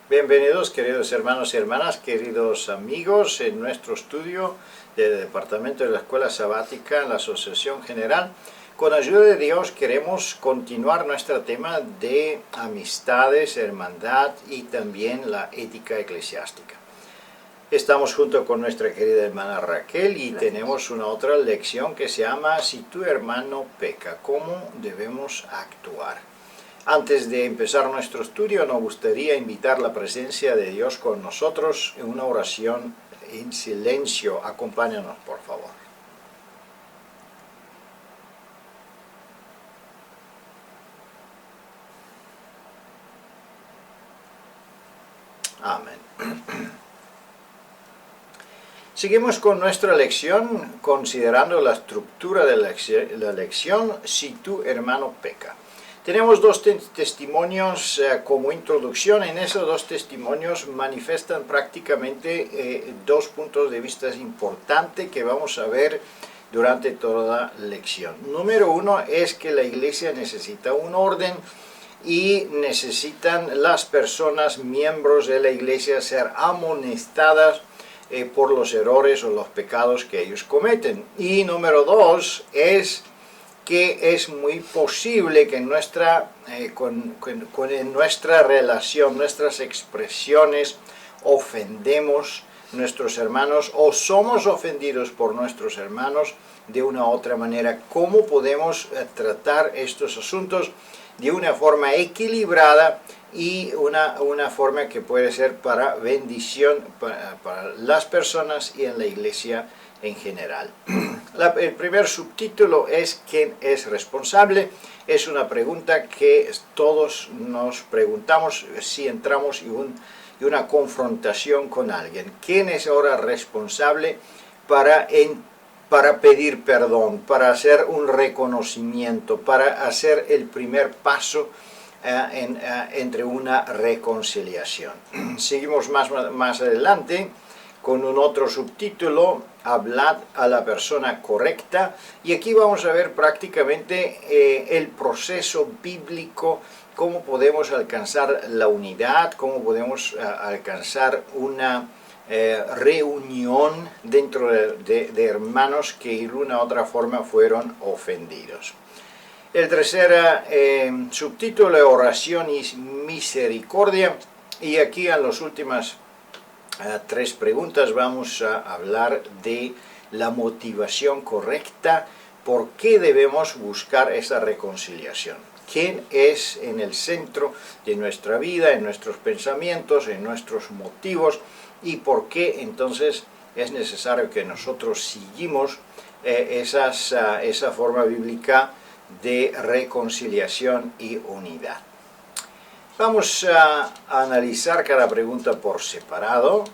Bienvenidos, queridos hermanos y hermanas, queridos amigos, en nuestro estudio del Departamento de la Escuela Sabática en la Asociación General. Con ayuda de Dios queremos continuar nuestro tema de amistades, hermandad y también la ética eclesiástica. Estamos junto con nuestra querida hermana Raquel y tenemos una otra lección que se llama Si tu hermano peca, ¿cómo debemos actuar? Antes de empezar nuestro estudio, nos gustaría invitar la presencia de Dios con nosotros en una oración en silencio. Acompáñanos, por favor. Amén. Seguimos con nuestra lección, considerando la estructura de la lección, Si tu hermano peca. Tenemos dos testimonios como introducción. En esos dos testimonios manifiestan prácticamente dos puntos de vista importantes que vamos a ver durante toda la lección. Número uno es que la iglesia necesita un orden y necesitan las personas, miembros de la iglesia, ser amonestadas por los errores o los pecados que ellos cometen. Y número dos es que es muy posible que en nuestra relación, nuestras expresiones, ofendemos a nuestros hermanos o somos ofendidos por nuestros hermanos de una u otra manera. ¿Cómo podemos tratar estos asuntos de una forma equilibrada y una forma que puede ser para bendición para las personas y en la iglesia en general? El primer subtítulo es ¿quién es responsable? Es una pregunta que todos nos preguntamos si entramos en una confrontación con alguien. ¿Quién es ahora responsable para pedir perdón, para hacer un reconocimiento, para hacer el primer paso entre una reconciliación? Seguimos más adelante con un otro subtítulo, Hablad a la persona correcta, y aquí vamos a ver prácticamente el proceso bíblico, cómo podemos alcanzar la unidad, cómo podemos alcanzar una reunión dentro de hermanos que de una u otra forma fueron ofendidos. El tercer subtítulo es Oración y Misericordia, y aquí en las últimas tres preguntas vamos a hablar de la motivación correcta, por qué debemos buscar esa reconciliación. ¿Quién es en el centro de nuestra vida, en nuestros pensamientos, en nuestros motivos? Y por qué entonces es necesario que nosotros sigamos esa forma bíblica de reconciliación y unidad. Vamos a analizar cada pregunta por separado.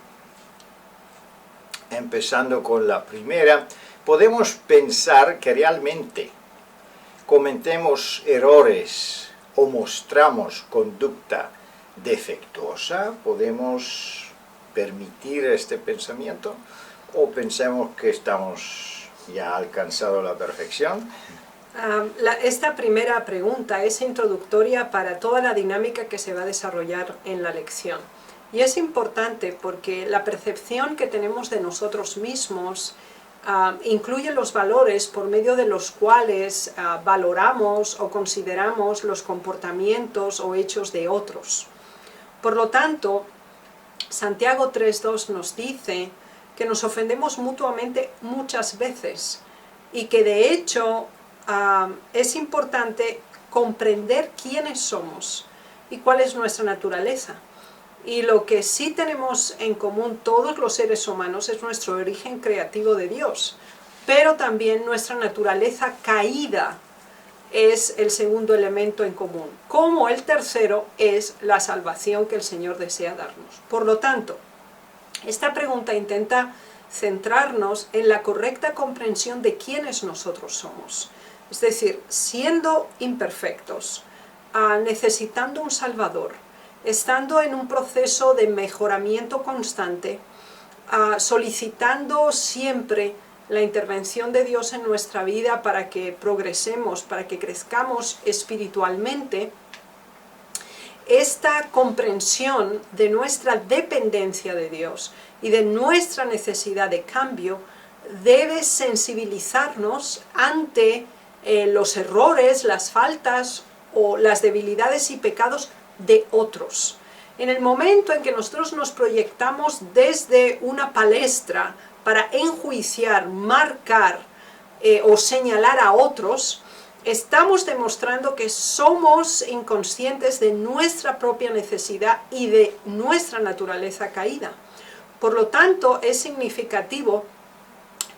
Empezando con la primera, podemos pensar que realmente cometemos errores o mostramos conducta defectuosa. ¿Podemos permitir este pensamiento? ¿O pensamos que estamos ya alcanzando la perfección? Esta primera pregunta es introductoria para toda la dinámica que se va a desarrollar en la lección. Y es importante porque la percepción que tenemos de nosotros mismos incluye los valores por medio de los cuales valoramos o consideramos los comportamientos o hechos de otros. Por lo tanto, Santiago 3:2 nos dice que nos ofendemos mutuamente muchas veces y que de hecho es importante comprender quiénes somos y cuál es nuestra naturaleza. Y lo que sí tenemos en común todos los seres humanos es nuestro origen creativo de Dios, pero también nuestra naturaleza caída es el segundo elemento en común, como el tercero es la salvación que el Señor desea darnos. Por lo tanto, esta pregunta intenta centrarnos en la correcta comprensión de quiénes nosotros somos. Es decir, siendo imperfectos, necesitando un Salvador, estando en un proceso de mejoramiento constante, solicitando siempre la intervención de Dios en nuestra vida para que progresemos, para que crezcamos espiritualmente, esta comprensión de nuestra dependencia de Dios y de nuestra necesidad de cambio debe sensibilizarnos ante los errores, las faltas o las debilidades y pecados de otros. En el momento en que nosotros nos proyectamos desde una palestra para enjuiciar, marcar o señalar a otros, estamos demostrando que somos inconscientes de nuestra propia necesidad y de nuestra naturaleza caída. Por lo tanto, es significativo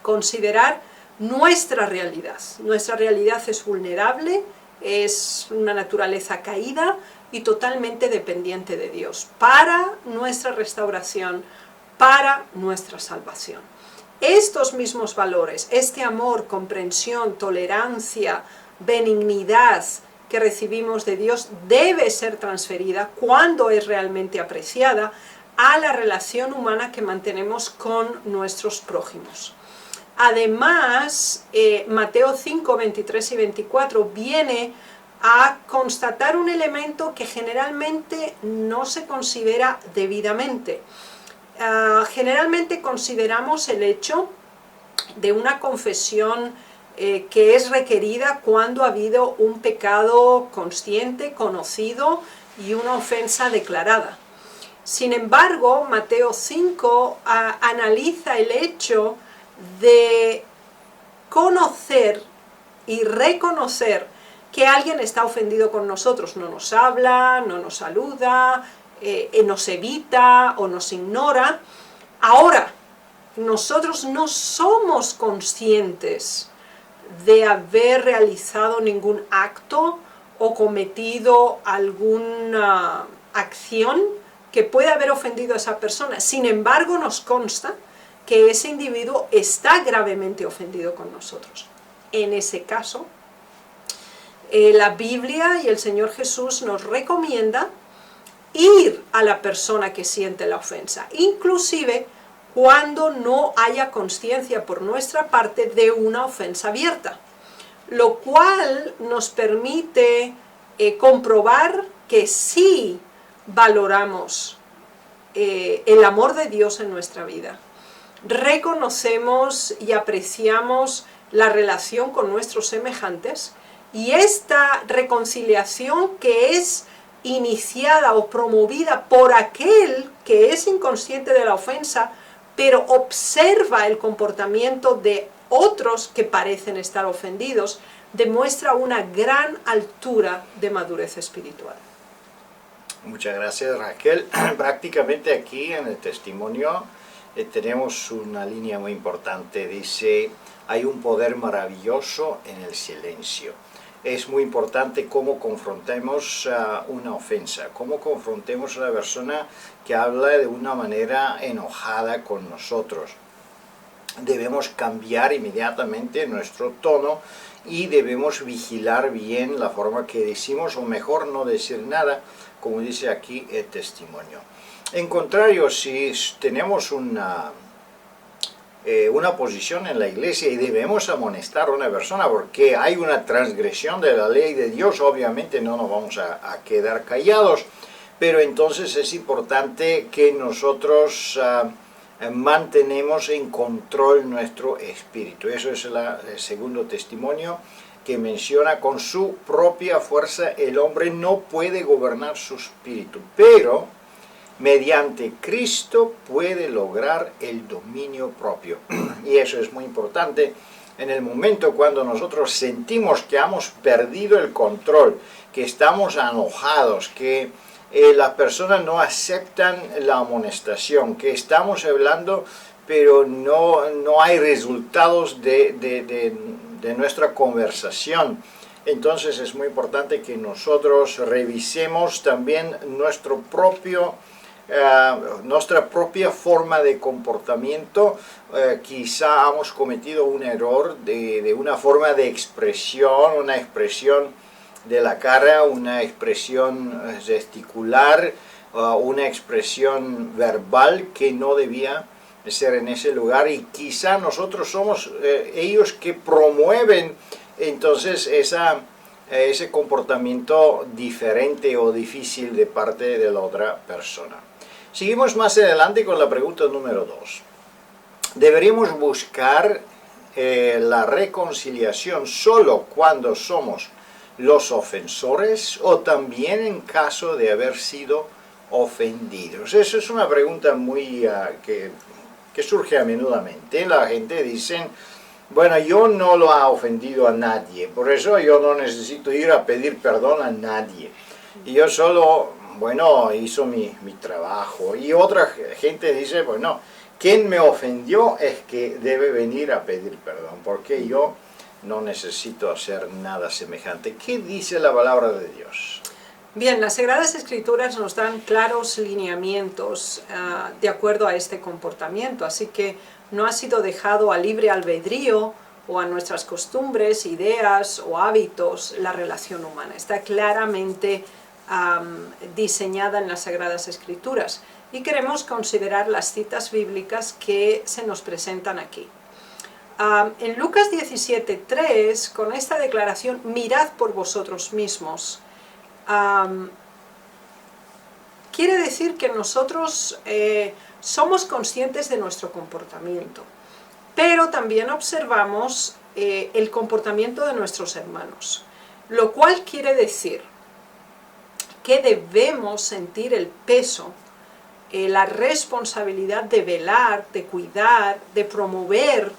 considerar nuestra realidad. Nuestra realidad es vulnerable, es una naturaleza caída y totalmente dependiente de Dios para nuestra restauración, para nuestra salvación. Estos mismos valores, este amor, comprensión, tolerancia, benignidad que recibimos de Dios debe ser transferida cuando es realmente apreciada a la relación humana que mantenemos con nuestros prójimos. Además, Mateo 5, 23 y 24 viene a constatar un elemento que generalmente no se considera debidamente. Generalmente consideramos el hecho de una confesión que es requerida cuando ha habido un pecado consciente, conocido y una ofensa declarada. Sin embargo, Mateo 5 analiza el hecho de conocer y reconocer que alguien está ofendido con nosotros, no nos habla, no nos saluda, nos evita o nos ignora. Ahora, nosotros no somos conscientes de haber realizado ningún acto o cometido alguna acción que pueda haber ofendido a esa persona. Sin embargo, nos consta que ese individuo está gravemente ofendido con nosotros. En ese caso, la Biblia y el Señor Jesús nos recomienda ir a la persona que siente la ofensa, inclusive cuando no haya conciencia por nuestra parte de una ofensa abierta, lo cual nos permite comprobar que sí valoramos el amor de Dios en nuestra vida. Reconocemos y apreciamos la relación con nuestros semejantes y esta reconciliación que es iniciada o promovida por aquel que es inconsciente de la ofensa, pero observa el comportamiento de otros que parecen estar ofendidos, demuestra una gran altura de madurez espiritual. Muchas gracias, Raquel. Prácticamente aquí en el testimonio tenemos una línea muy importante. Dice, hay un poder maravilloso en el silencio. Es muy importante cómo confrontemos una ofensa, cómo confrontemos a la persona que habla de una manera enojada con nosotros. Debemos cambiar inmediatamente nuestro tono y debemos vigilar bien la forma que decimos, o mejor no decir nada, como dice aquí el testimonio. En contrario, si tenemos una posición en la iglesia y debemos amonestar a una persona porque hay una transgresión de la ley de Dios, obviamente no nos vamos a quedar callados, pero entonces es importante que nosotros mantenemos en control nuestro espíritu. Eso es el segundo testimonio que menciona: con su propia fuerza el hombre no puede gobernar su espíritu, pero mediante Cristo puede lograr el dominio propio. Y eso es muy importante en el momento cuando nosotros sentimos que hemos perdido el control, que estamos enojados, que las personas no aceptan la amonestación, que estamos hablando pero no hay resultados de nuestra conversación. Entonces es muy importante que nosotros revisemos también nuestra propia forma de comportamiento. Quizá hemos cometido un error de una forma de expresión, una expresión de la cara, una expresión gesticular, una expresión verbal que no debía ser en ese lugar, y quizá nosotros somos ellos que promueven entonces esa ese comportamiento diferente o difícil de parte de la otra persona. Seguimos más adelante con la pregunta número 2. ¿Deberíamos buscar la reconciliación solo cuando somos los ofensores o también en caso de haber sido ofendidos? Esa es una pregunta muy que surge a menudamente. La gente dice, bueno, yo no lo he ofendido a nadie, por eso yo no necesito ir a pedir perdón a nadie. Y yo solo, bueno, hizo mi trabajo. Y otra gente dice, bueno, quien me ofendió es que debe venir a pedir perdón, porque yo no necesito hacer nada semejante. ¿Qué dice la palabra de Dios? Bien, las Sagradas Escrituras nos dan claros lineamientos de acuerdo a este comportamiento, así que no ha sido dejado a libre albedrío o a nuestras costumbres, ideas o hábitos la relación humana. Está claramente diseñada en las Sagradas Escrituras y queremos considerar las citas bíblicas que se nos presentan aquí. En Lucas 17:3, con esta declaración, mirad por vosotros mismos, quiere decir que nosotros somos conscientes de nuestro comportamiento, pero también observamos el comportamiento de nuestros hermanos, lo cual quiere decir que debemos sentir el peso, la responsabilidad de velar, de cuidar, de promover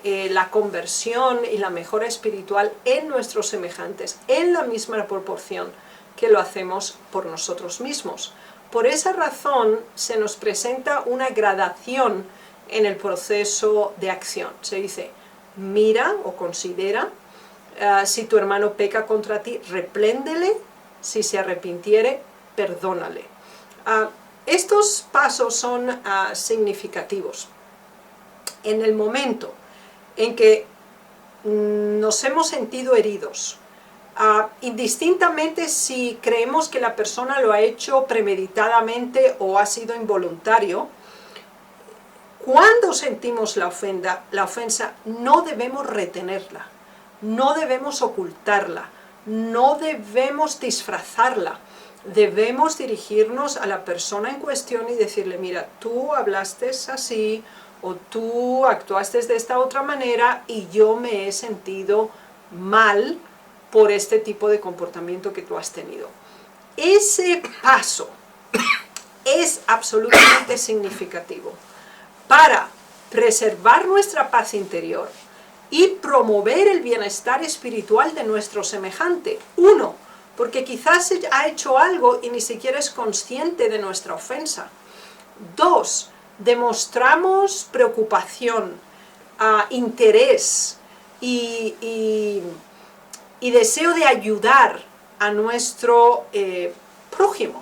la conversión y la mejora espiritual en nuestros semejantes, en la misma proporción que lo hacemos por nosotros mismos. Por esa razón se nos presenta una gradación en el proceso de acción. Se dice, mira o considera, si tu hermano peca contra ti, repréndele, si se arrepintiere, perdónale. Estos pasos son significativos. En el momento en que nos hemos sentido heridos, indistintamente si creemos que la persona lo ha hecho premeditadamente o ha sido involuntario, cuando sentimos la ofensa no debemos retenerla, no debemos ocultarla, no debemos disfrazarla. Debemos dirigirnos a la persona en cuestión y decirle, mira, tú hablaste así o tú actuaste de esta otra manera y yo me he sentido mal por este tipo de comportamiento que tú has tenido. Ese paso es absolutamente significativo para preservar nuestra paz interior y promover el bienestar espiritual de nuestro semejante. Uno, porque quizás ha hecho algo y ni siquiera es consciente de nuestra ofensa. Dos, demostramos preocupación, interés y deseo de ayudar a nuestro prójimo,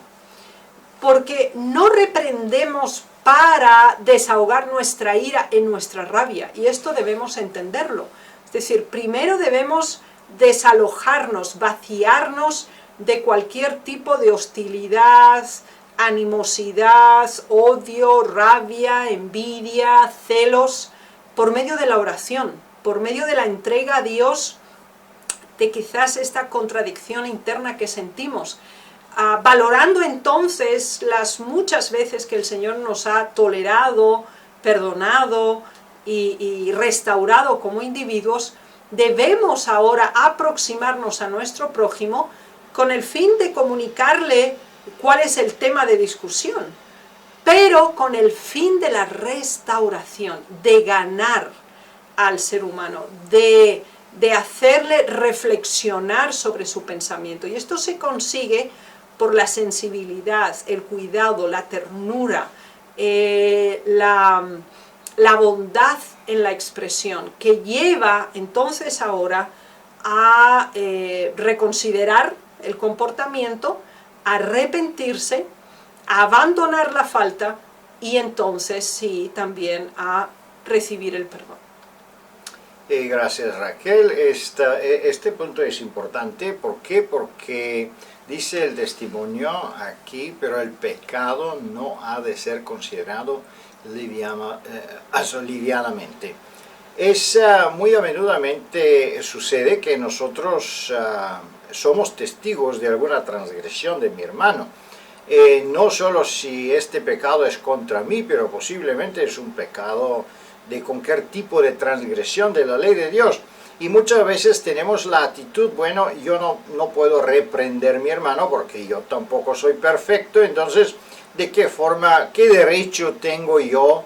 porque no reprendemos para desahogar nuestra ira en nuestra rabia, y esto debemos entenderlo. Es decir, primero debemos desalojarnos, vaciarnos de cualquier tipo de hostilidad, animosidad, odio, rabia, envidia, celos, por medio de la oración, por medio de la entrega a Dios de quizás esta contradicción interna que sentimos, valorando entonces las muchas veces que el Señor nos ha tolerado, perdonado y restaurado como individuos. Debemos ahora aproximarnos a nuestro prójimo con el fin de comunicarle cuál es el tema de discusión, pero con el fin de la restauración, de ganar al ser humano, de hacerle reflexionar sobre su pensamiento. Y esto se consigue por la sensibilidad, el cuidado, la ternura, la bondad en la expresión, que lleva entonces ahora a reconsiderar el comportamiento, a arrepentirse, a abandonar la falta y entonces sí también a recibir el perdón. Gracias, Raquel. Este punto es importante. ¿Por qué? Porque dice el testimonio aquí, pero el pecado no ha de ser considerado livianamente. Muy a menudamente sucede que nosotros somos testigos de alguna transgresión de mi hermano. No solo si este pecado es contra mí, pero posiblemente es un pecado de cualquier tipo de transgresión de la ley de Dios. Y muchas veces tenemos la actitud, bueno, yo no puedo reprender a mi hermano porque yo tampoco soy perfecto, entonces, ¿de qué forma, qué derecho tengo yo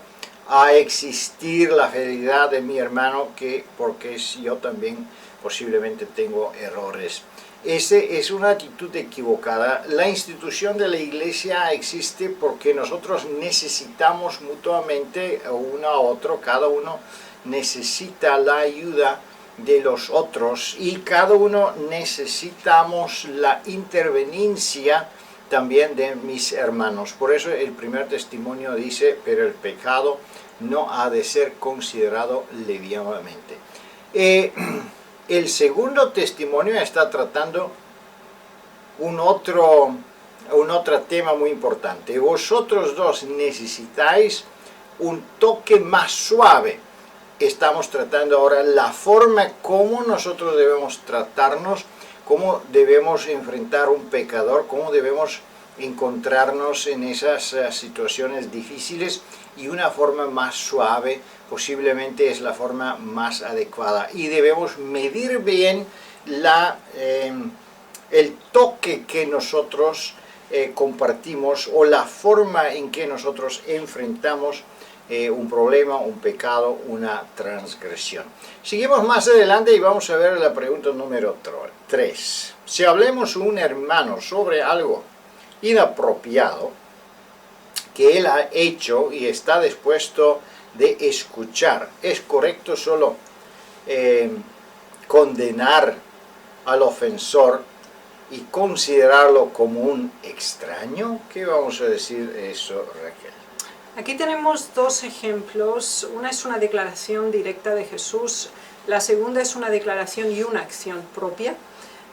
a existir la fidelidad de mi hermano, porque yo también posiblemente tengo errores? Esa es una actitud equivocada. La institución de la iglesia existe porque nosotros necesitamos mutuamente uno a otro, cada uno necesita la ayuda de los otros y cada uno necesitamos la interveniencia también de mis hermanos. Por eso el primer testimonio dice, pero el pecado no ha de ser considerado levianamente. El segundo testimonio está tratando un otro tema muy importante. Vosotros dos necesitáis un toque más suave. Estamos tratando ahora la forma como nosotros debemos tratarnos, cómo debemos enfrentar a un pecador, cómo debemos encontrarnos en esas situaciones difíciles, y una forma más suave posiblemente es la forma más adecuada. Y debemos medir bien el toque que nosotros compartimos, o la forma en que nosotros enfrentamos un problema, un pecado, una transgresión. Seguimos más adelante y vamos a ver la pregunta número 3. Si hablemos a un hermano sobre algo inapropiado que él ha hecho y está dispuesto de escuchar, ¿es correcto solo condenar al ofensor y considerarlo como un extraño? ¿Qué vamos a decir de eso, Raquel? Aquí tenemos dos ejemplos. Una es una declaración directa de Jesús, la segunda es una declaración y una acción propia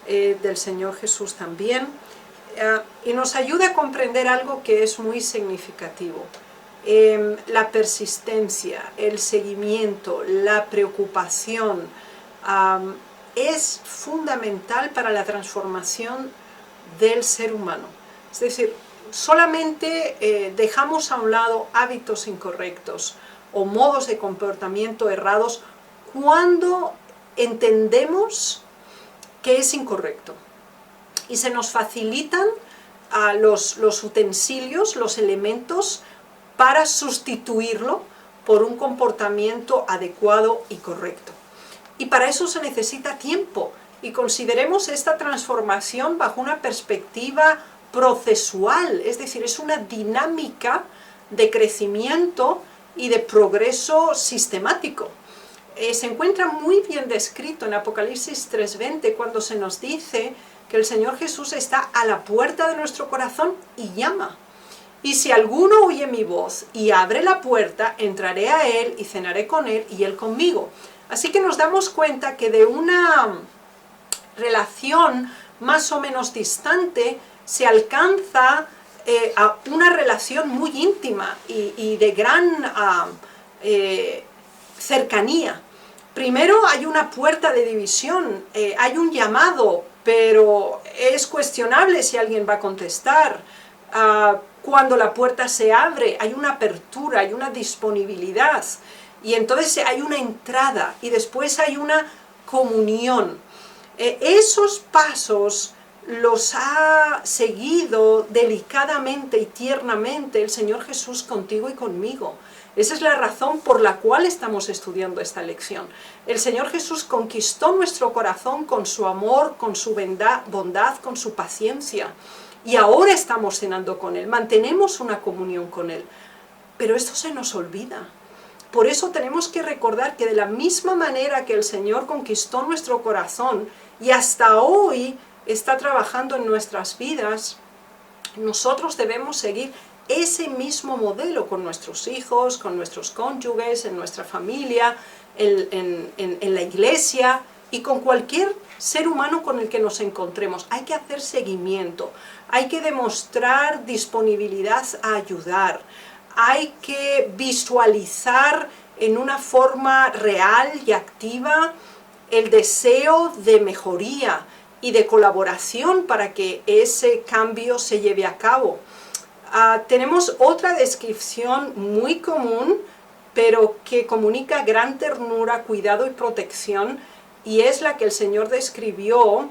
del Señor Jesús también, y nos ayuda a comprender algo que es muy significativo. La persistencia, el seguimiento, la preocupación es fundamental para la transformación del ser humano. Es decir, solamente dejamos a un lado hábitos incorrectos o modos de comportamiento errados cuando entendemos que es incorrecto y se nos facilitan los utensilios, los elementos para sustituirlo por un comportamiento adecuado y correcto. Y para eso se necesita tiempo, y consideremos esta transformación bajo una perspectiva procesual, es decir, es una dinámica de crecimiento y de progreso sistemático. Se encuentra muy bien descrito en Apocalipsis 3:20 cuando se nos dice que el Señor Jesús está a la puerta de nuestro corazón y llama. Y si alguno oye mi voz y abre la puerta, entraré a él y cenaré con él y él conmigo. Así que nos damos cuenta que de una relación más o menos distante se alcanza a una relación muy íntima y de gran cercanía. Primero hay una puerta de división, hay un llamado, pero es cuestionable si alguien va a contestar. Cuando la puerta se abre, hay una apertura, hay una disponibilidad, y entonces hay una entrada, y después hay una comunión. Esos pasos los ha seguido delicadamente y tiernamente el Señor Jesús contigo y conmigo. Esa es la razón por la cual estamos estudiando esta lección. El Señor Jesús conquistó nuestro corazón con su amor, con su bondad, con su paciencia. Y ahora estamos cenando con Él, mantenemos una comunión con Él. Pero esto se nos olvida. Por eso tenemos que recordar que de la misma manera que el Señor conquistó nuestro corazón y hasta hoy está trabajando en nuestras vidas, nosotros debemos seguir ese mismo modelo con nuestros hijos, con nuestros cónyuges, en nuestra familia, en la iglesia y con cualquier ser humano con el que nos encontremos. Hay que hacer seguimiento, hay que demostrar disponibilidad a ayudar, hay que visualizar en una forma real y activa el deseo de mejoría, y de colaboración para que ese cambio se lleve a cabo. Tenemos otra descripción muy común, pero que comunica gran ternura, cuidado y protección, y es la que el Señor describió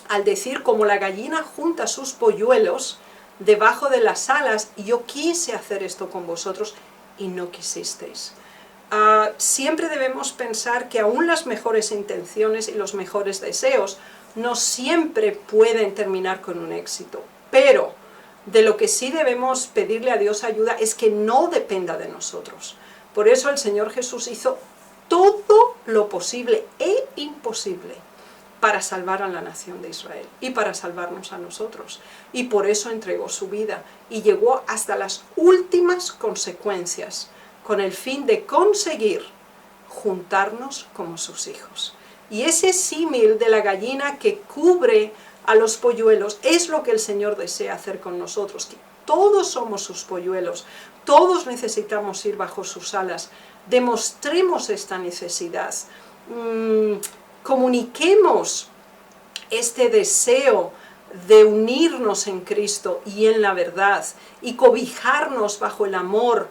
al decir: como la gallina junta sus polluelos debajo de las alas, y yo quise hacer esto con vosotros y no quisisteis. Siempre debemos pensar que aún las mejores intenciones y los mejores deseos no siempre pueden terminar con un éxito, pero de lo que sí debemos pedirle a Dios ayuda es que no dependa de nosotros. Por eso el Señor Jesús hizo todo lo posible e imposible para salvar a la nación de Israel y para salvarnos a nosotros. Y por eso entregó su vida y llegó hasta las últimas consecuencias con el fin de conseguir juntarnos como sus hijos. Y ese símil de la gallina que cubre a los polluelos es lo que el Señor desea hacer con nosotros, que todos somos sus polluelos, todos necesitamos ir bajo sus alas. Demostremos esta necesidad, comuniquemos este deseo de unirnos en Cristo y en la verdad, y cobijarnos bajo el amor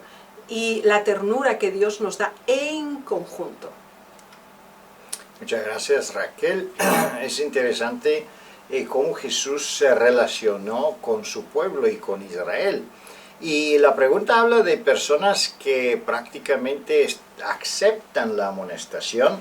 y la ternura que Dios nos da en conjunto. Muchas gracias, Raquel. Es interesante cómo Jesús se relacionó con su pueblo y con Israel. Y la pregunta habla de personas que prácticamente aceptan la amonestación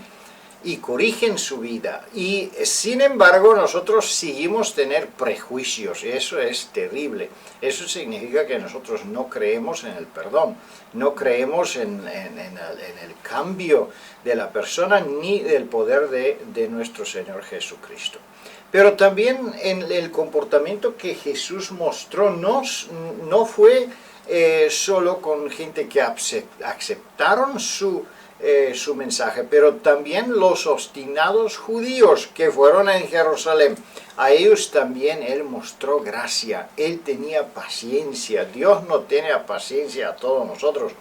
y corrigen su vida. Y sin embargo nosotros seguimos tener prejuicios, y eso es terrible. Eso significa que nosotros no creemos en el perdón, no creemos en el cambio de la persona ni del poder de nuestro Señor Jesucristo. Pero también en el comportamiento que Jesús mostró no fue solo con gente que aceptaron su mensaje, pero también los obstinados judíos que fueron en Jerusalén. A ellos también Él mostró gracia, Él tenía paciencia. Dios no tiene paciencia a todos nosotros,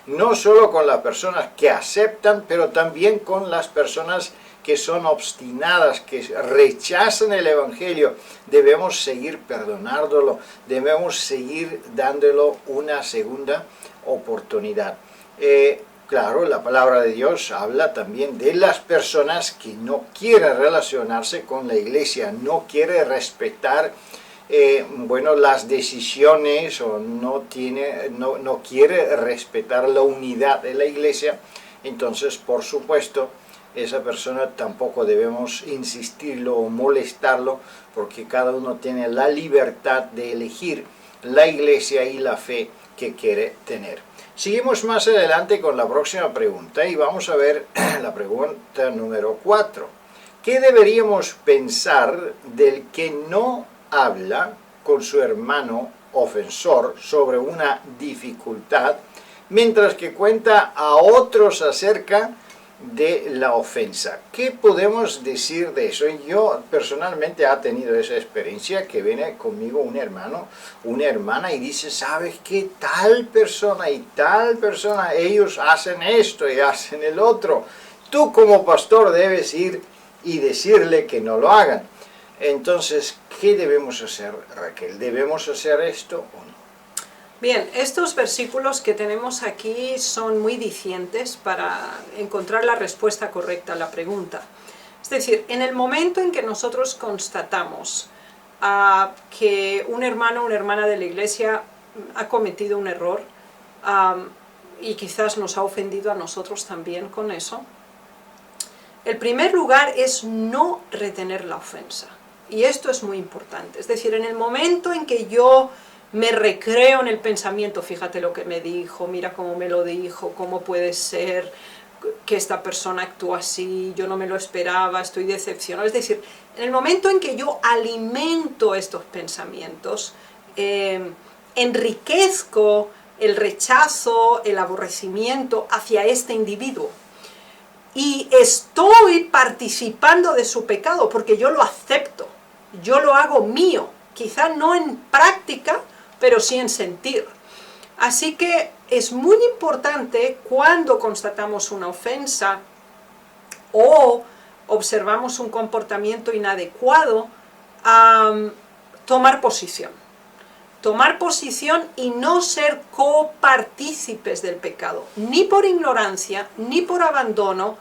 no solo con las personas que aceptan, pero también con las personas que son obstinadas, que rechazan el Evangelio. Debemos seguir perdonándolo, debemos seguir dándolo una segunda oportunidad. Claro, la palabra de Dios habla también de las personas que no quieren relacionarse con la iglesia, no quieren respetar las decisiones, o no quiere respetar la unidad de la iglesia. Entonces, por supuesto, esa persona tampoco debemos insistirlo o molestarlo, porque cada uno tiene la libertad de elegir la iglesia y la fe que quiere tener. Seguimos más adelante con la próxima pregunta y vamos a ver la pregunta número 4. ¿Qué deberíamos pensar del que no habla con su hermano ofensor sobre una dificultad, mientras que cuenta a otros acerca de la ofensa? ¿Qué podemos decir de eso? Yo personalmente he tenido esa experiencia, que viene conmigo un hermano, una hermana, y dice: ¿sabes qué? Tal persona y tal persona, ellos hacen esto y hacen el otro. Tú como pastor debes ir y decirle que no lo hagan. Entonces, ¿qué debemos hacer, Raquel? ¿Debemos hacer esto o no? Bien, estos versículos que tenemos aquí son muy dicientes para encontrar la respuesta correcta a la pregunta. Es decir, en el momento en que nosotros constatamos que un hermano o una hermana de la iglesia ha cometido un error y quizás nos ha ofendido a nosotros también con eso, el primer lugar es no retener la ofensa. Y esto es muy importante. Es decir, en el momento en que yo me recreo en el pensamiento: fíjate lo que me dijo, mira cómo me lo dijo, cómo puede ser que esta persona actúa así, yo no me lo esperaba, estoy decepcionado. Es decir, en el momento en que yo alimento estos pensamientos, enriquezco el rechazo, el aborrecimiento hacia este individuo. Y estoy participando de su pecado porque yo lo acepto, yo lo hago mío, quizá no en práctica, pero sí en sentir. Así que es muy importante, cuando constatamos una ofensa o observamos un comportamiento inadecuado, a tomar posición. Tomar posición y no ser copartícipes del pecado, ni por ignorancia, ni por abandono,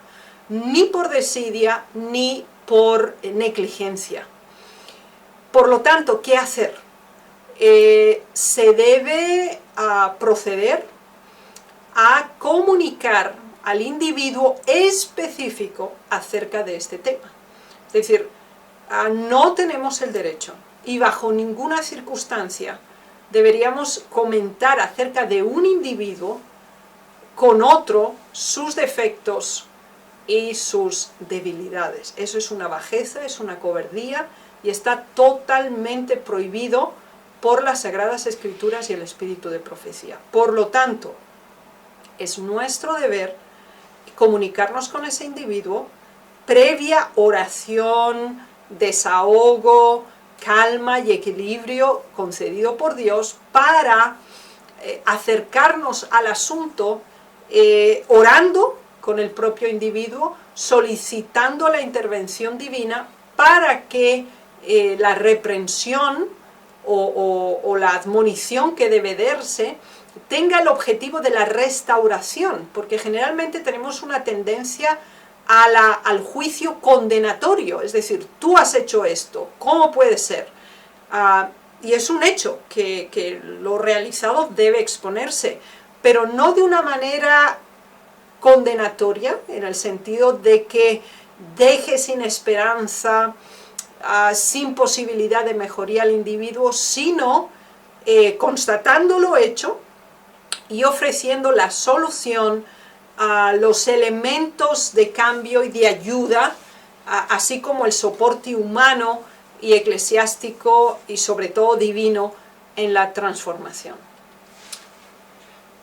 ni por desidia, ni por negligencia. Por lo tanto, ¿qué hacer? Se debe proceder a comunicar al individuo específico acerca de este tema. Es decir, no tenemos el derecho y bajo ninguna circunstancia deberíamos comentar acerca de un individuo con otro sus defectos y sus debilidades. Eso es una bajeza, es una cobardía y está totalmente prohibido por las Sagradas Escrituras y el espíritu de profecía. Por lo tanto, es nuestro deber comunicarnos con ese individuo previa oración, desahogo, calma y equilibrio concedido por Dios para acercarnos al asunto orando con el propio individuo, solicitando la intervención divina para que la reprensión o la admonición que debe darse tenga el objetivo de la restauración, porque generalmente tenemos una tendencia al juicio condenatorio, es decir, tú has hecho esto, ¿cómo puede ser? Y es un hecho que lo realizado debe exponerse, pero no de una manera condenatoria, en el sentido de que deje sin esperanza, sin posibilidad de mejoría al individuo, sino constatando lo hecho y ofreciendo la solución, los elementos de cambio y de ayuda, así como el soporte humano y eclesiástico y sobre todo divino en la transformación.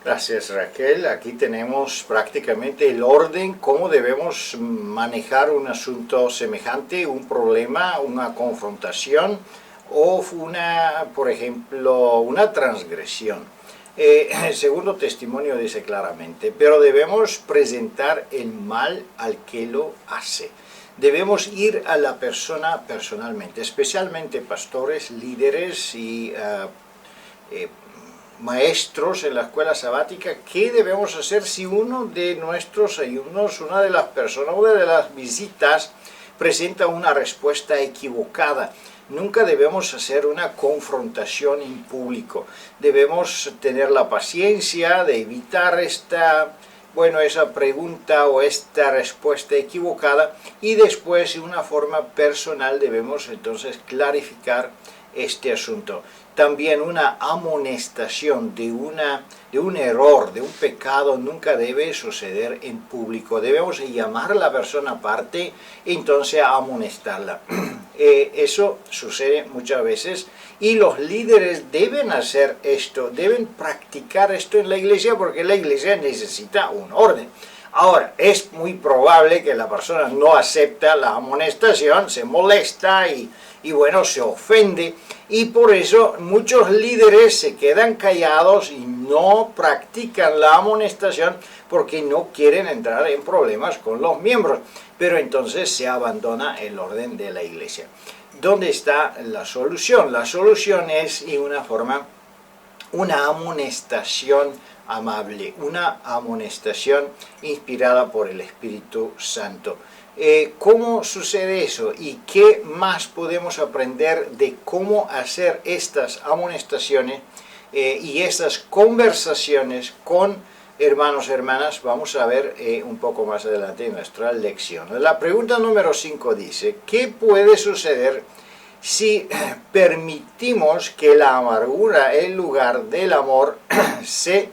Gracias, Raquel. Aquí tenemos prácticamente el orden, cómo debemos manejar un asunto semejante, un problema, una confrontación o por ejemplo, una transgresión. El segundo testimonio dice claramente, pero debemos presentar el mal al que lo hace. Debemos ir a la persona personalmente, especialmente pastores, líderes y maestros en la escuela sabática. ¿Qué debemos hacer si uno de nuestros alumnos, una de las personas, una de las visitas presenta una respuesta equivocada? Nunca debemos hacer una confrontación en público. Debemos tener la paciencia de evitar esa pregunta o esta respuesta equivocada y después de una forma personal debemos entonces clarificar este asunto. También una amonestación de un error, de un pecado, nunca debe suceder en público. Debemos llamar a la persona aparte y entonces amonestarla. Eso sucede muchas veces y los líderes deben hacer esto, deben practicar esto en la iglesia porque la iglesia necesita un orden. Ahora, es muy probable que la persona no acepta la amonestación, se molesta y se ofende, y por eso muchos líderes se quedan callados y no practican la amonestación porque no quieren entrar en problemas con los miembros, pero entonces se abandona el orden de la iglesia. ¿Dónde está la solución? La solución es una amonestación amable, una amonestación inspirada por el Espíritu Santo. ¿Cómo sucede eso? ¿Y qué más podemos aprender de cómo hacer estas amonestaciones y estas conversaciones con hermanos y hermanas? Vamos a ver un poco más adelante en nuestra lección. La pregunta número 5 dice, ¿qué puede suceder si permitimos que la amargura en lugar del amor se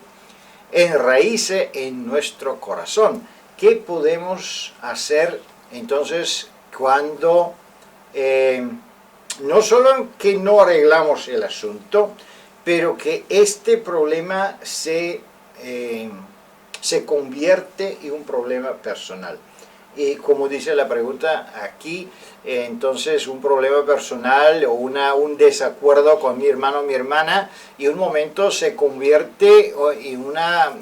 enraíce en nuestro corazón? ¿Qué podemos hacer entonces cuando no solo que no arreglamos el asunto, pero que este problema se convierte en un problema personal? Y como dice la pregunta aquí, entonces un problema personal o un desacuerdo con mi hermano o mi hermana, y un momento se convierte en una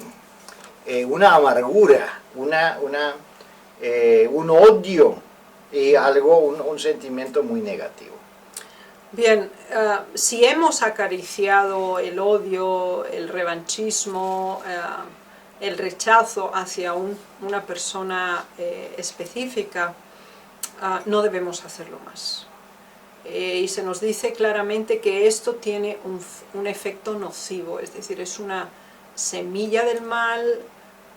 amargura, un odio y algo, un sentimiento muy negativo. Bien, si hemos acariciado el odio, el revanchismo, el rechazo hacia una persona específica, no debemos hacerlo más. Y se nos dice claramente que esto tiene un efecto nocivo, es decir, es una semilla del mal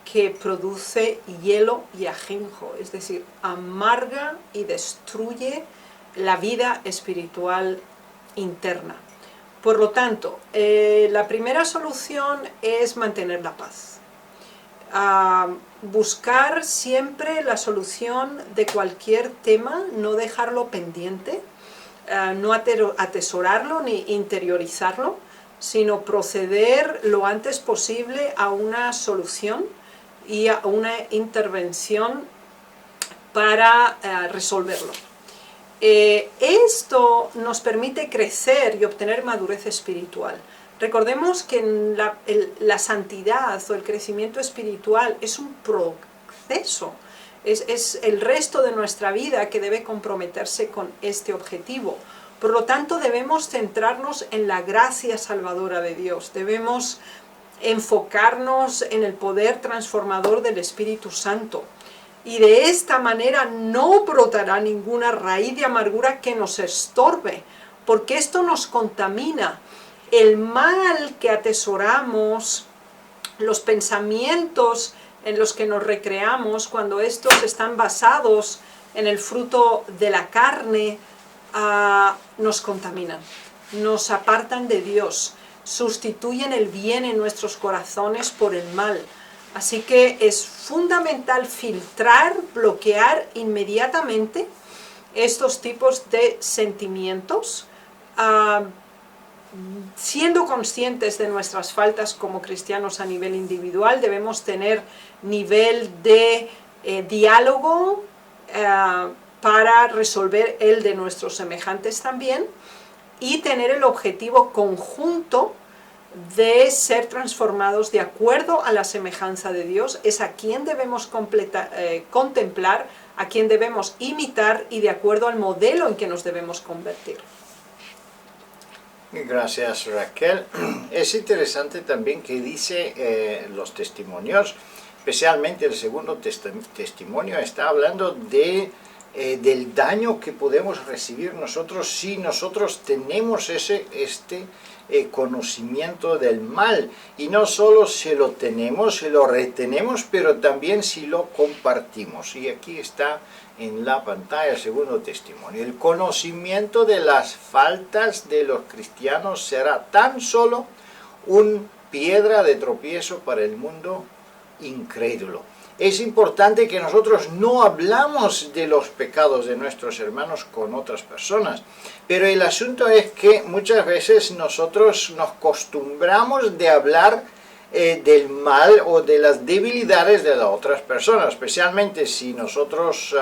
que produce hielo y ajenjo, es decir, amarga y destruye la vida espiritual interna. Por lo tanto, la primera solución es mantener la paz. Buscar siempre la solución de cualquier tema, no dejarlo pendiente, no atesorarlo ni interiorizarlo, sino proceder lo antes posible a una solución y a una intervención para resolverlo. Esto nos permite crecer y obtener madurez espiritual. Recordemos que la santidad o el crecimiento espiritual es un proceso, es el resto de nuestra vida que debe comprometerse con este objetivo. Por lo tanto, debemos centrarnos en la gracia salvadora de Dios, debemos enfocarnos en el poder transformador del Espíritu Santo. Y de esta manera no brotará ninguna raíz de amargura que nos estorbe, porque esto nos contamina. El mal que atesoramos, los pensamientos en los que nos recreamos, cuando estos están basados en el fruto de la carne, nos contaminan, nos apartan de Dios, sustituyen el bien en nuestros corazones por el mal. Así que es fundamental filtrar, bloquear inmediatamente estos tipos de sentimientos, siendo conscientes de nuestras faltas como cristianos a nivel individual. Debemos tener nivel de diálogo para resolver el de nuestros semejantes también, y tener el objetivo conjunto de ser transformados de acuerdo a la semejanza de Dios. Es a quien debemos contemplar, a quien debemos imitar y de acuerdo al modelo en que nos debemos convertir. Gracias, Raquel. Es interesante también que dice los testimonios, especialmente el segundo testimonio, está hablando del daño que podemos recibir nosotros si nosotros tenemos este conocimiento del mal, y no solo si lo tenemos, si lo retenemos, pero también si lo compartimos. Y aquí está en la pantalla el segundo testimonio. El conocimiento de las faltas de los cristianos será tan solo una piedra de tropiezo para el mundo incrédulo. Es importante que nosotros no hablamos de los pecados de nuestros hermanos con otras personas, pero el asunto es que muchas veces nosotros nos acostumbramos de hablar del mal o de las debilidades de las otras personas, especialmente si nosotros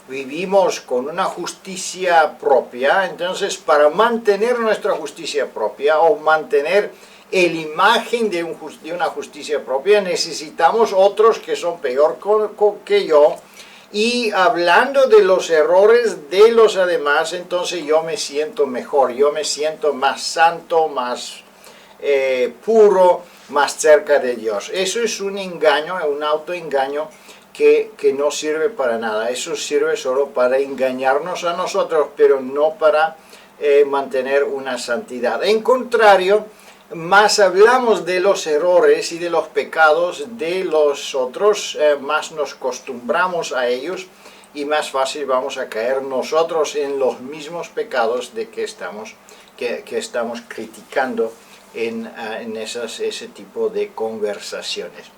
vivimos con una justicia propia. Entonces, para mantener nuestra justicia propia o mantener la imagen de una justicia propia, necesitamos otros que son peor que yo, y hablando de los errores de los demás, entonces yo me siento mejor, yo me siento más santo, más puro, más cerca de Dios. Eso es un engaño, un autoengaño que no sirve para nada. Eso sirve solo para engañarnos a nosotros, pero no para mantener una santidad. En contrario, más hablamos de los errores y de los pecados de los otros, más nos acostumbramos a ellos, y más fácil vamos a caer nosotros en los mismos pecados de que estamos criticando en ese tipo de conversaciones.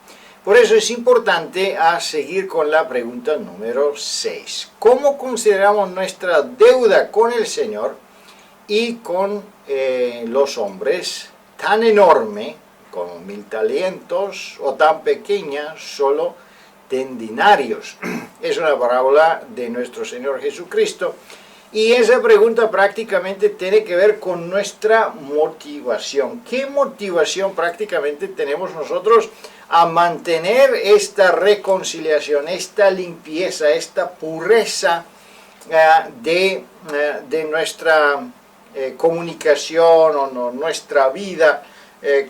Por eso es importante seguir con la pregunta número 6. ¿Cómo consideramos nuestra deuda con el Señor y con los hombres tan enorme como 1000 talentos, o tan pequeña, solo 10 denarios? Es una parábola de nuestro Señor Jesucristo, y esa pregunta prácticamente tiene que ver con nuestra motivación. ¿Qué motivación prácticamente tenemos nosotros a mantener esta reconciliación, esta limpieza, esta pureza de nuestra comunicación o nuestra vida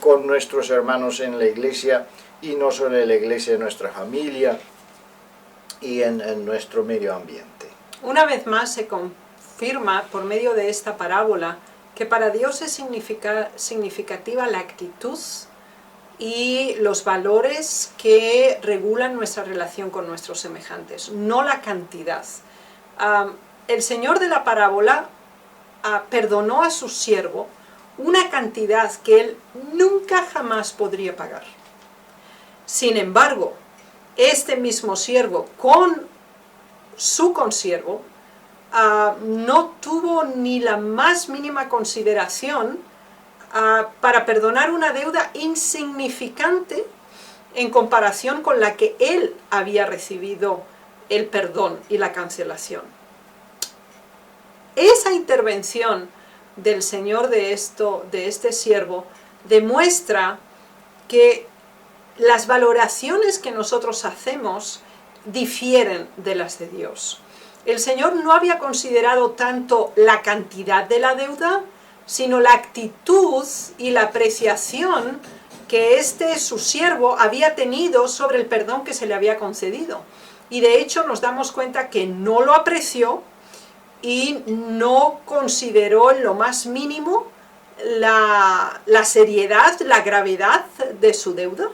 con nuestros hermanos en la iglesia, y no solo en la iglesia, en nuestra familia y en nuestro medio ambiente. Una vez más se confirma por medio de esta parábola que para Dios es significativa la actitud y los valores que regulan nuestra relación con nuestros semejantes, no la cantidad. El Señor de la parábola perdonó a su siervo una cantidad que él nunca jamás podría pagar. Sin embargo, este mismo siervo con su consiervo no tuvo ni la más mínima consideración para perdonar una deuda insignificante en comparación con la que él había recibido el perdón y la cancelación. Esa intervención del Señor de este siervo demuestra que las valoraciones que nosotros hacemos difieren de las de Dios. El Señor no había considerado tanto la cantidad de la deuda, sino la actitud y la apreciación que su siervo había tenido sobre el perdón que se le había concedido. Y de hecho nos damos cuenta que no lo apreció y no consideró en lo más mínimo la seriedad, la gravedad de su deuda,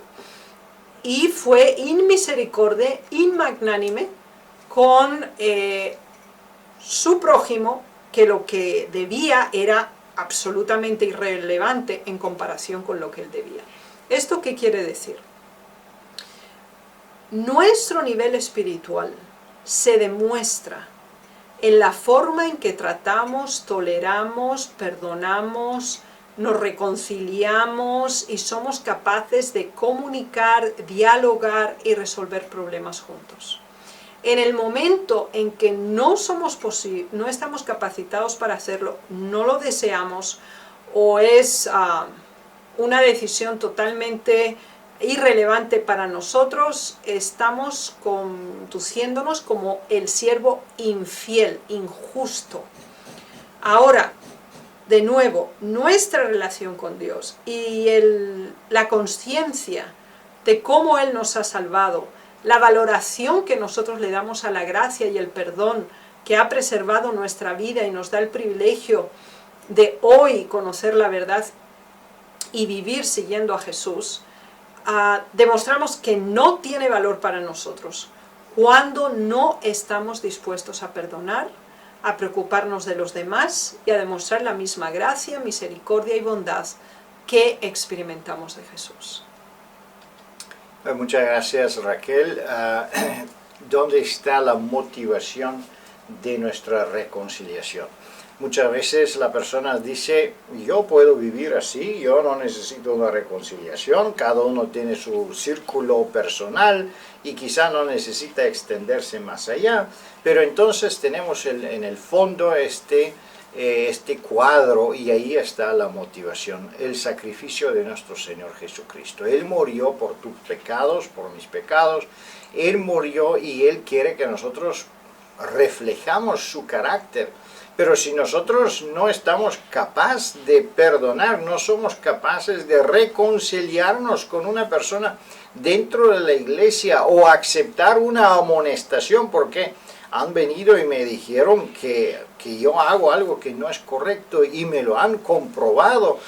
y fue inmisericordia, inmagnánime con su prójimo, que lo que debía era absolutamente irrelevante en comparación con lo que él debía. ¿Esto qué quiere decir? Nuestro nivel espiritual se demuestra en la forma en que tratamos, toleramos, perdonamos, nos reconciliamos y somos capaces de comunicar, dialogar y resolver problemas juntos. En el momento en que no estamos capacitados para hacerlo, no lo deseamos, o es una decisión totalmente irrelevante para nosotros, estamos conduciéndonos como el siervo infiel, injusto. Ahora, de nuevo, nuestra relación con Dios y la conciencia de cómo Él nos ha salvado, la valoración que nosotros le damos a la gracia y el perdón que ha preservado nuestra vida y nos da el privilegio de hoy conocer la verdad y vivir siguiendo a Jesús, demostramos que no tiene valor para nosotros cuando no estamos dispuestos a perdonar, a preocuparnos de los demás y a demostrar la misma gracia, misericordia y bondad que experimentamos de Jesús. Muchas gracias, Raquel. ¿Dónde está la motivación de nuestra reconciliación? Muchas veces la persona dice, yo puedo vivir así, yo no necesito una reconciliación, cada uno tiene su círculo personal y quizá no necesita extenderse más allá, pero entonces tenemos en el fondo este cuadro, y ahí está la motivación, el sacrificio de nuestro Señor Jesucristo. Él murió por tus pecados, por mis pecados, Él murió y Él quiere que nosotros reflejamos su carácter. Pero si nosotros no estamos capaces de perdonar, no somos capaces de reconciliarnos con una persona dentro de la iglesia o aceptar una amonestación, porque han venido y me dijeron que yo hago algo que no es correcto y me lo han comprobado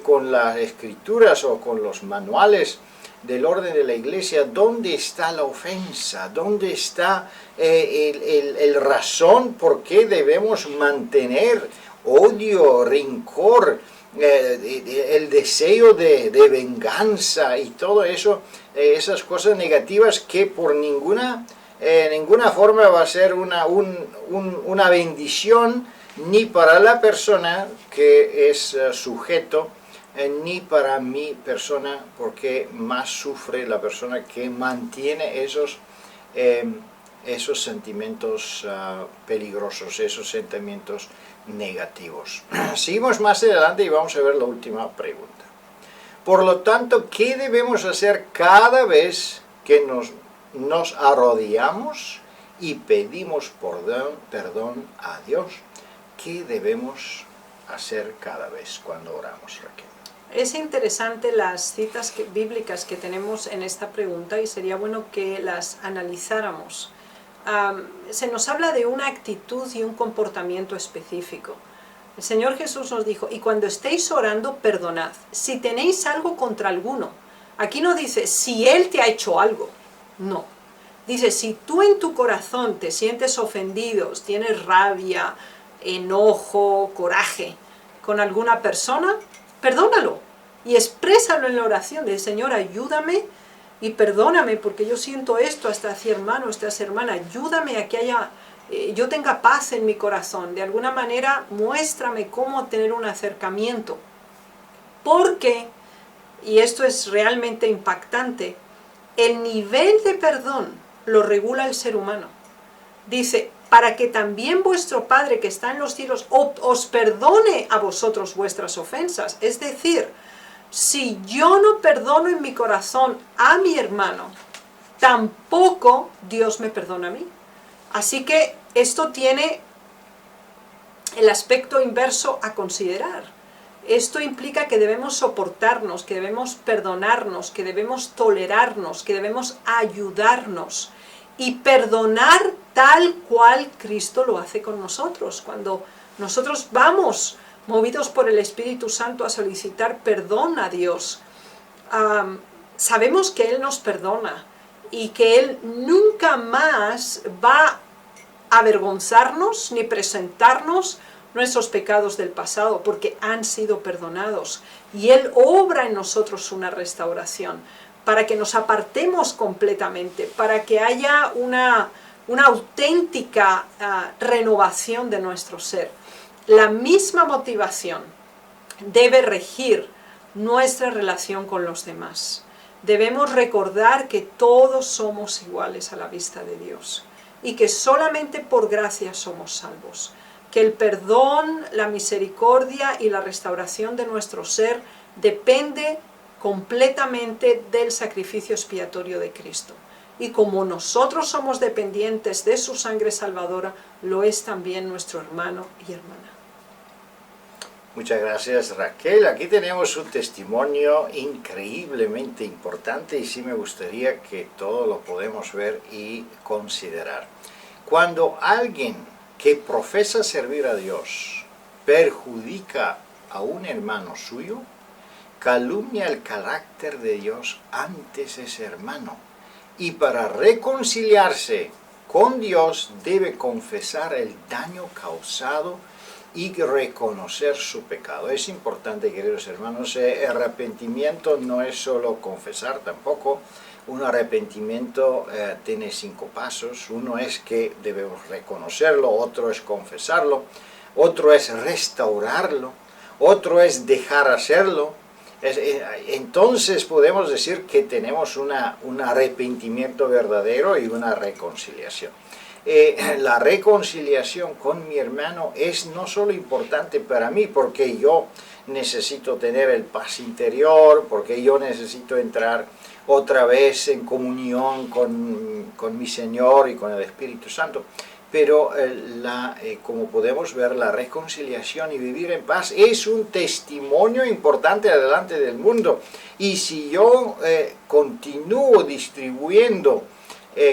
con las escrituras o con los manuales del orden de la iglesia, ¿dónde está la ofensa? ¿Dónde está el razón por qué debemos mantener odio, rencor, el deseo de venganza y todo eso, esas cosas negativas que por ninguna forma va a ser una bendición ni para la persona que es sujeto, ni para mi persona, porque más sufre la persona que mantiene esos sentimientos peligrosos, esos sentimientos negativos. Seguimos más adelante y vamos a ver la última pregunta. Por lo tanto, ¿qué debemos hacer cada vez que nos arrodillamos y pedimos perdón a Dios, ¿qué debemos hacer cada vez cuando oramos, Raquel? Es interesante las citas bíblicas que tenemos en esta pregunta y sería bueno que las analizáramos. Se nos habla de una actitud y un comportamiento específico. El Señor Jesús nos dijo, y cuando estéis orando, perdonad, si tenéis algo contra alguno. Aquí no dice, si Él te ha hecho algo, no. Dice, si tú en tu corazón te sientes ofendido, tienes rabia, enojo, coraje con alguna persona, perdónalo y exprésalo en la oración de Señor, ayúdame y perdóname porque yo siento esto hasta hacia hermano, hasta hacia hermana, ayúdame a que yo tenga paz en mi corazón, de alguna manera muéstrame cómo tener un acercamiento, porque, y esto es realmente impactante, el nivel de perdón lo regula el ser humano. Dice, para que también vuestro Padre que está en los cielos os perdone a vosotros vuestras ofensas. Es decir, si yo no perdono en mi corazón a mi hermano, tampoco Dios me perdona a mí. Así que esto tiene el aspecto inverso a considerar. Esto implica que debemos soportarnos, que debemos perdonarnos, que debemos tolerarnos, que debemos ayudarnos y perdonar tal cual Cristo lo hace con nosotros. Cuando nosotros vamos movidos por el Espíritu Santo a solicitar perdón a Dios, sabemos que Él nos perdona y que Él nunca más va a avergonzarnos ni presentarnos nuestros pecados del pasado, porque han sido perdonados. Y Él obra en nosotros una restauración, para que nos apartemos completamente, para que haya una auténtica renovación de nuestro ser. La misma motivación debe regir nuestra relación con los demás. Debemos recordar que todos somos iguales a la vista de Dios y que solamente por gracia somos salvos. Que el perdón, la misericordia y la restauración de nuestro ser depende completamente del sacrificio expiatorio de Cristo. Y como nosotros somos dependientes de su sangre salvadora, lo es también nuestro hermano y hermana. Muchas gracias, Raquel. Aquí tenemos un testimonio increíblemente importante y sí me gustaría que todo lo podemos ver y considerar. Cuando alguien que profesa servir a Dios perjudica a un hermano suyo, calumnia el carácter de Dios ante ese hermano. Y para reconciliarse con Dios debe confesar el daño causado y reconocer su pecado. Es importante, queridos hermanos, el arrepentimiento no es solo confesar tampoco. Un arrepentimiento tiene 5 pasos. Uno es que debemos reconocerlo, otro es confesarlo, otro es restaurarlo, otro es dejar hacerlo. Entonces podemos decir que tenemos un arrepentimiento verdadero y una reconciliación. La reconciliación con mi hermano es no solo importante para mí, porque yo necesito tener el paz interior, porque yo necesito entrar otra vez en comunión con mi Señor y con el Espíritu Santo, pero como podemos ver, la reconciliación y vivir en paz es un testimonio importante delante del mundo. Y si yo continúo distribuyendo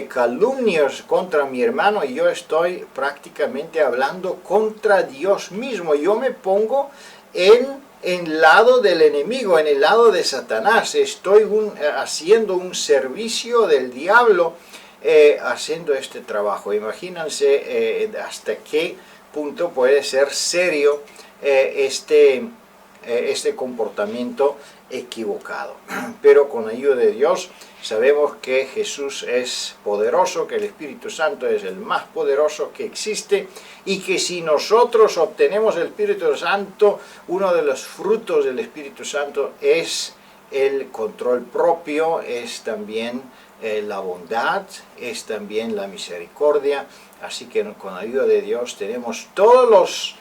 calumnias contra mi hermano, y yo estoy prácticamente hablando contra Dios mismo. Yo me pongo en el lado del enemigo, en el lado de Satanás. Estoy haciendo un servicio del diablo haciendo este trabajo. Imagínense hasta qué punto puede ser serio este comportamiento equivocado. Pero con ayuda de Dios sabemos que Jesús es poderoso, que el Espíritu Santo es el más poderoso que existe, y que si nosotros obtenemos el Espíritu Santo, uno de los frutos del Espíritu Santo es el control propio, es también la bondad, es también la misericordia. Así que con ayuda de Dios tenemos todos los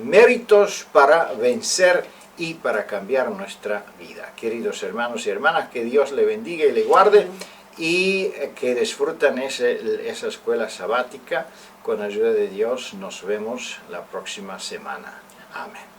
méritos para vencer y para cambiar nuestra vida. Queridos hermanos y hermanas, que Dios le bendiga y le guarde y que disfrutan esa escuela sabática. Con ayuda de Dios nos vemos la próxima semana. Amén.